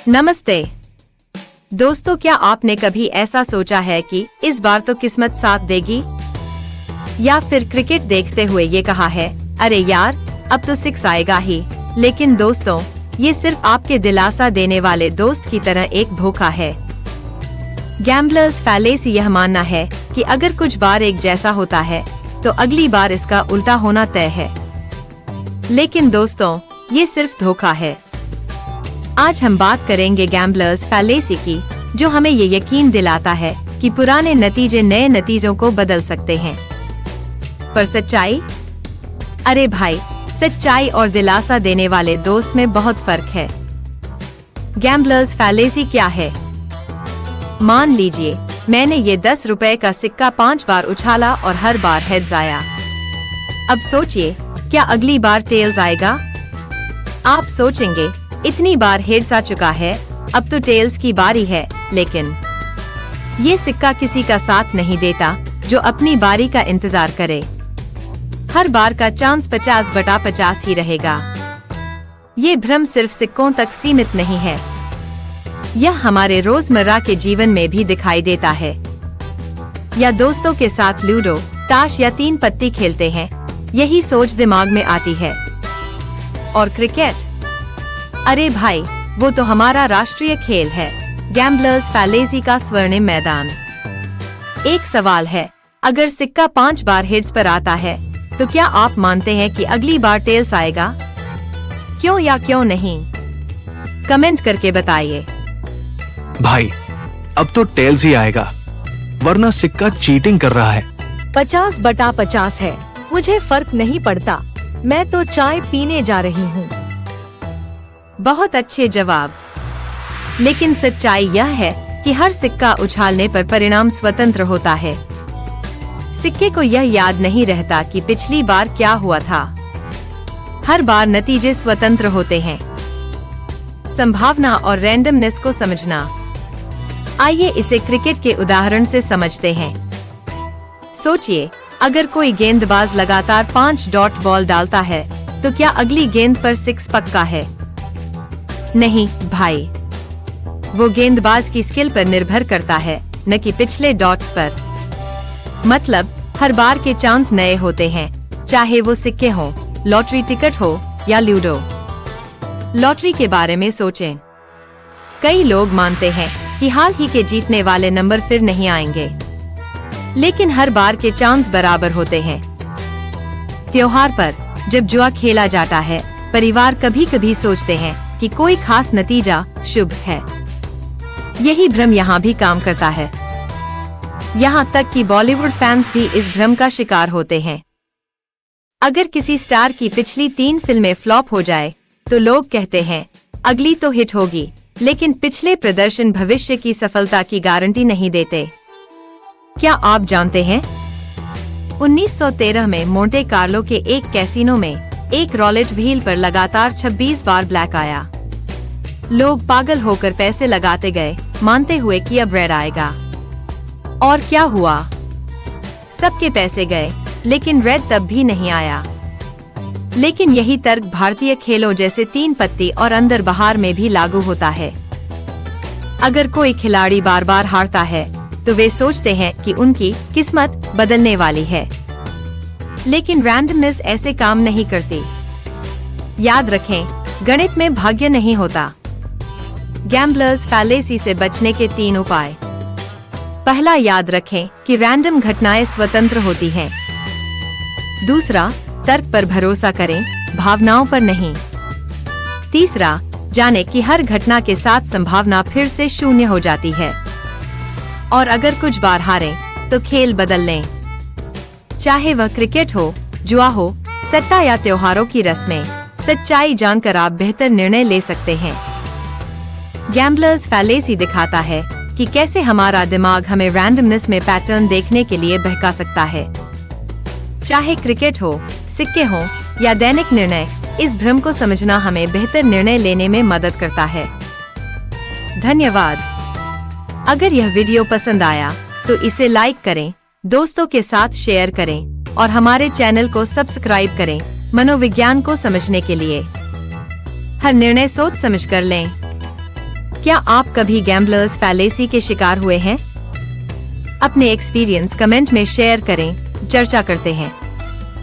नमस्ते दोस्तों, क्या आपने कभी ऐसा सोचा है कि इस बार तो किस्मत साथ देगी? या फिर क्रिकेट देखते हुए ये कहा है, अरे यार अब तो 6 आएगा ही। लेकिन दोस्तों, ये सिर्फ आपके दिलासा देने वाले दोस्त की तरह एक धोखा है। गैम्बलर्स फैलेसी यह मानना है कि अगर कुछ बार एक जैसा होता है तो अगली बार इसका उल्टा होना तय है। लेकिन दोस्तों, ये सिर्फ धोखा है। आज हम बात करेंगे गैम्बलर्स फैलेसी की, जो हमें ये यकीन दिलाता है कि पुराने नतीजे नए नतीजों को बदल सकते हैं। पर सच्चाई? अरे भाई, सच्चाई और दिलासा देने वाले दोस्त में बहुत फर्क है। गैम्बलर्स फैलेसी क्या है? मान लीजिए मैंने ये 10 रुपए का सिक्का 5 बार उछाला और हर बार हेड्स आया। अब सोचिए, क्या अगली बार टेल्स आएगा? आप सोचेंगे, इतनी बार हेड्स आ चुका है, अब तो टेल्स की बारी है। लेकिन ये सिक्का किसी का साथ नहीं देता जो अपनी बारी का इंतजार करे। हर बार का चांस 50/50 ही रहेगा। ये भ्रम सिर्फ सिक्कों तक सीमित नहीं है, यह हमारे रोजमर्रा के जीवन में भी दिखाई देता है। या दोस्तों के साथ लूडो, ताश या 3 पत्ती खेलते हैं, यही सोच दिमाग में आती है। और क्रिकेट? अरे भाई, वो तो हमारा राष्ट्रीय खेल है, गैम्बलर्स फैलेसी का स्वर्णिम मैदान। एक सवाल है, अगर सिक्का 5 बार हेड्स पर आता है तो क्या आप मानते हैं कि अगली बार टेल्स आएगा? क्यों या क्यों नहीं? कमेंट करके बताइए। भाई, अब तो टेल्स ही आएगा, वरना सिक्का चीटिंग कर रहा है। 50/50 है, मुझे फर्क नहीं पड़ता, मैं तो चाय पीने जा रही हूँ। बहुत अच्छे जवाब। लेकिन सच्चाई यह है कि हर सिक्का उछालने पर परिणाम स्वतंत्र होता है। सिक्के को यह याद नहीं रहता कि पिछली बार क्या हुआ था। हर बार नतीजे स्वतंत्र होते हैं। संभावना और रैंडमनेस को समझना। आइए इसे क्रिकेट के उदाहरण से समझते हैं। सोचिए, अगर कोई गेंदबाज लगातार 5 डॉट बॉल डालता है तो क्या अगली गेंद पर 6 पक्का है? नहीं भाई, वो गेंदबाज की स्किल पर निर्भर करता है, न कि पिछले डॉट्स पर। मतलब हर बार के चांस नए होते हैं, चाहे वो सिक्के हो, लॉटरी टिकट हो या लूडो। लॉटरी के बारे में सोचें। कई लोग मानते हैं कि हाल ही के जीतने वाले नंबर फिर नहीं आएंगे, लेकिन हर बार के चांस बराबर होते हैं। त्योहार पर जब जुआ खेला जाता है, परिवार कभी कभी सोचते हैं कि कोई खास नतीजा शुभ है। यही भ्रम यहाँ भी काम करता है। यहाँ तक कि बॉलीवुड फैंस भी इस भ्रम का शिकार होते हैं। अगर किसी स्टार की पिछली 3 फिल्में फ्लॉप हो जाए तो लोग कहते हैं अगली तो हिट होगी, लेकिन पिछले प्रदर्शन भविष्य की सफलता की गारंटी नहीं देते। क्या आप जानते हैं, 1913 में मोंटे कार्लो के एक कैसीनो में एक रॉलेट व्हील पर लगातार 26 बार ब्लैक आया। लोग पागल होकर पैसे लगाते गए, मानते हुए कि अब रेड आएगा। और क्या हुआ? सबके पैसे गए, लेकिन रेड तब भी नहीं आया। लेकिन यही तर्क भारतीय खेलों जैसे 3 पत्ती और अंदर बाहर में भी लागू होता है। अगर कोई खिलाड़ी बार बार हारता है तो वे सोचते हैं कि उनकी किस्मत बदलने वाली है। लेकिन रैंडमनेस ऐसे काम नहीं करती। याद रखें, गणित में भाग्य नहीं होता। गैम्बलर्स फैलेसी से बचने के 3 उपाय। पहला, याद रखें कि रैंडम घटनाएं स्वतंत्र होती हैं। दूसरा, तर्क पर भरोसा करें, भावनाओं पर नहीं। तीसरा, जाने कि हर घटना के साथ संभावना फिर से 0 हो जाती है। और अगर कुछ बार हारें तो खेल बदल लें। चाहे वह क्रिकेट हो, जुआ हो, सट्टा या त्योहारों की रस्में, सच्चाई जानकर आप बेहतर निर्णय ले सकते हैं। गैम्बलर्स फैलेसी दिखाता है कि कैसे हमारा दिमाग हमें रैंडमनेस में पैटर्न देखने के लिए बहका सकता है। चाहे क्रिकेट हो, सिक्के हो या दैनिक निर्णय, इस भ्रम को समझना हमें बेहतर निर्णय लेने में मदद करता है। धन्यवाद। अगर यह वीडियो पसंद आया तो इसे लाइक करें, दोस्तों के साथ शेयर करें और हमारे चैनल को सब्सक्राइब करें मनोविज्ञान को समझने के लिए। हर निर्णय सोच समझ कर लें। क्या आप कभी गैम्बलर्स फैलेसी के शिकार हुए हैं? अपने एक्सपीरियंस कमेंट में शेयर करें, चर्चा करते हैं।